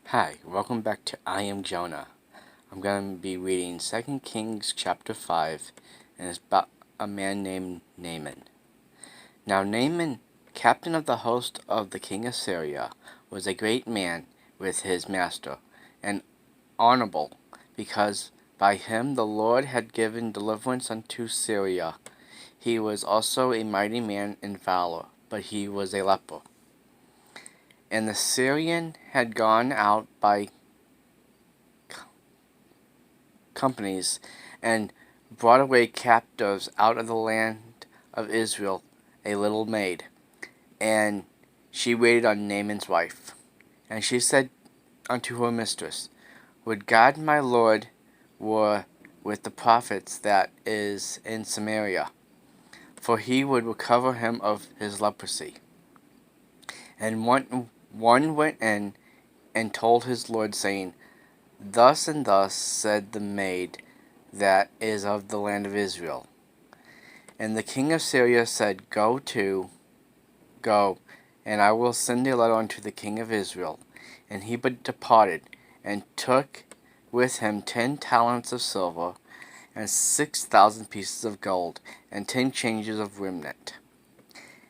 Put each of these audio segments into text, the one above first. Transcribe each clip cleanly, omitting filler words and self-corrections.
Hi, welcome back to I Am Jonah. I'm going to be reading 2 Kings chapter 5, and it's about a man named Naaman. Now Naaman, captain of the host of the king of Syria, was a great man with his master, and honorable, because by him the Lord had given deliverance unto Syria. He was also a mighty man in valor, but he was a leper. And the Syrian had gone out by companies and brought away captives out of the land of Israel, a little maid. And she waited on Naaman's wife. And she said unto her mistress, Would God my Lord were with the prophets that is in Samaria, for he would recover him of his leprosy. And one went in and told his lord, saying, Thus and thus said the maid that is of the land of Israel. And the king of Syria said, Go, and I will send a letter unto the king of Israel. And he departed, and took with him 10 talents of silver, and 6,000 pieces of gold, and 10 changes of raiment.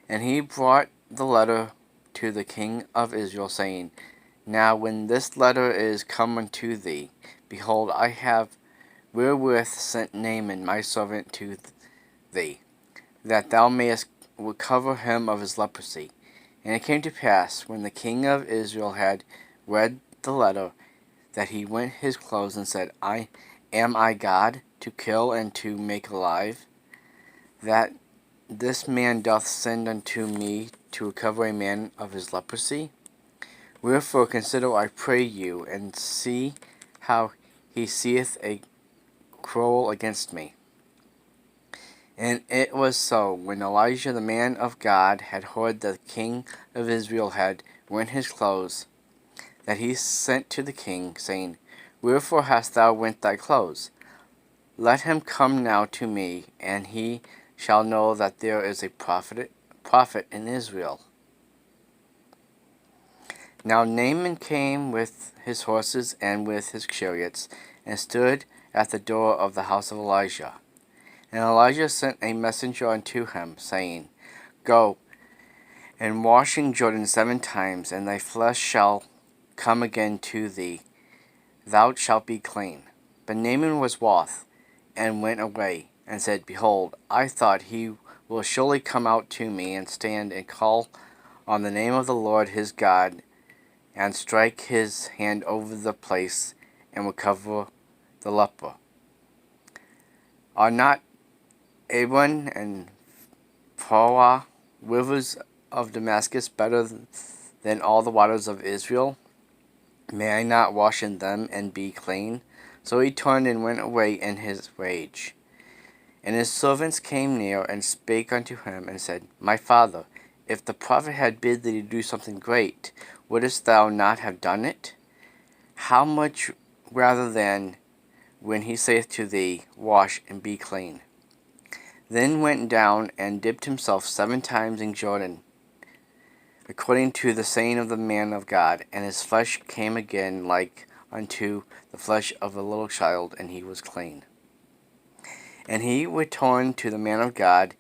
And he brought the letter to the king of Israel, saying, Now when this letter is come unto thee, behold, I have wherewith sent Naaman my servant to thee, that thou mayest recover him of his leprosy. And it came to pass, when the king of Israel had read the letter, that he rent his clothes, and said, Am I God, to kill and to make alive, that this man doth send unto me to recover a man of his leprosy? Wherefore consider, I pray you, and see how he seeth a quarrel against me. And it was so, when Elijah the man of God had heard that the king of Israel had rent his clothes, that he sent to the king, saying, Wherefore hast thou rent thy clothes? Let him come now to me, and he shall know that there is a prophet in Israel. Now Naaman came with his horses and with his chariots, and stood at the door of the house of Elijah. And Elijah sent a messenger unto him, saying, Go, and wash in Jordan 7 times, and thy flesh shall come again to thee. Thou shalt be clean. But Naaman was wroth, and went away, and said, Behold, I thought he will surely come out to me, and stand and call on the name of the Lord his God, and strike his hand over the place, and recover the leper. Are not Abon and Pharah, rivers of Damascus, better than all the waters of Israel? May I not wash in them and be clean? So he turned and went away in his rage. And his servants came near and spake unto him, and said, My father, if the prophet had bid thee to do something great, wouldest thou not have done it? How much rather then, when he saith to thee, Wash and be clean? Then went down and dipped himself 7 times in Jordan, according to the saying of the man of God, and his flesh came again like unto the flesh of a little child, and he was clean. And he returned to the man of God,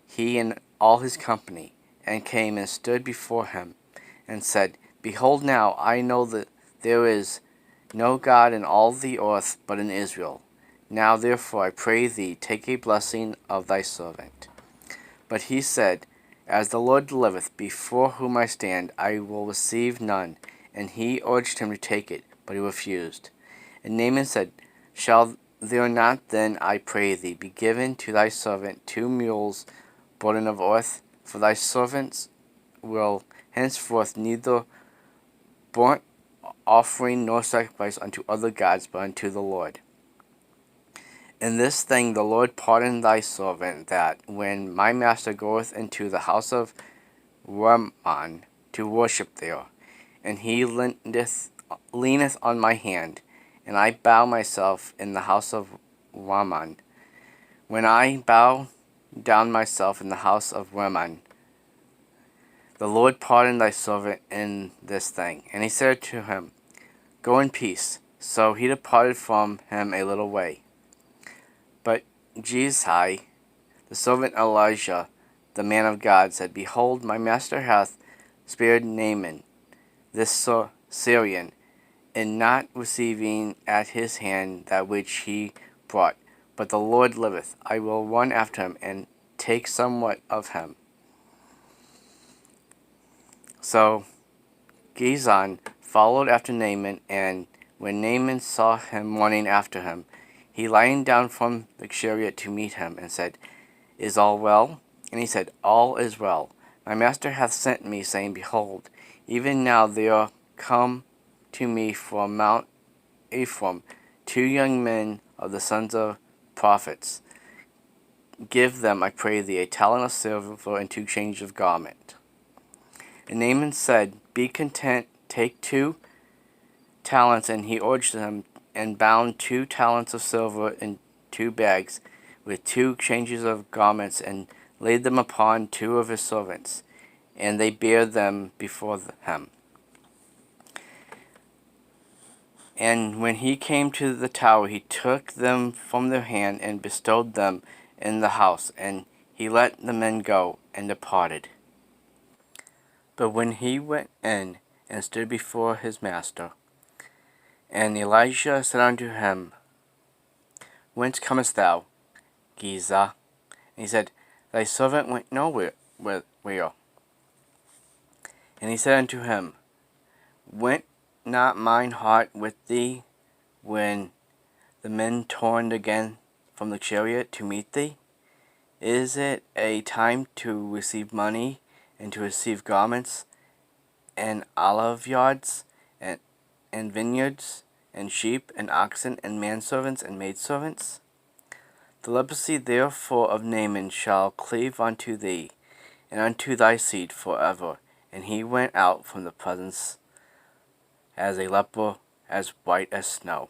he and all his company, and came and stood before him, and said, Behold, now I know that there is no God in all the earth but in Israel. Now therefore I pray thee, take a blessing of thy servant. But he said, As the Lord liveth, before whom I stand, I will receive none. And he urged him to take it, but he refused. And Naaman said, Shall there not then, I pray thee, be given to thy servant 2 mules burden of earth? For thy servants will henceforth neither burnt offering nor sacrifice unto other gods, but unto the Lord. In this thing the Lord pardon thy servant, that when my master goeth into the house of Naaman to worship there, and he leaneth on my hand, and I bow myself in the house of Naaman. When I bow down myself in the house of Naaman, the Lord pardon thy servant in this thing. And he said to him, Go in peace. So he departed from him a little way. But Gehazi, the servant Elijah, the man of God, said, Behold, my master hath spared Naaman, this Syrian, in not receiving at his hand that which he brought. But the Lord liveth, I will run after him, and take somewhat of him. So Gehazi followed after Naaman, and when Naaman saw him running after him, he lightened down from the chariot to meet him, and said, Is all well? And he said, All is well. My master hath sent me, saying, Behold, even now there come to me from Mount Ephraim 2 young men of the sons of prophets. Give them, I pray thee, a talent of silver and 2 changes of garment. And Naaman said, Be content, take 2 talents. And he urged them, and bound 2 talents of silver in 2 bags, with 2 changes of garments, and laid them upon 2 of his servants. And they bare them before him. And when he came to the tower, he took them from their hand, and bestowed them in the house. And he let the men go, and departed. But when he went in, and stood before his master, and Elijah said unto him, Whence comest thou, Gehazi? And he said, Thy servant went nowhere. Where? And he said unto him, Went not mine heart with thee, when the men turned again from the chariot to meet thee? Is it a time to receive money, and to receive garments, and oliveyards, and vineyards, and sheep, and oxen, and manservants, and maidservants? The leprosy therefore of Naaman shall cleave unto thee, and unto thy seed forever. And he went out from the presence as a leper, as white as snow.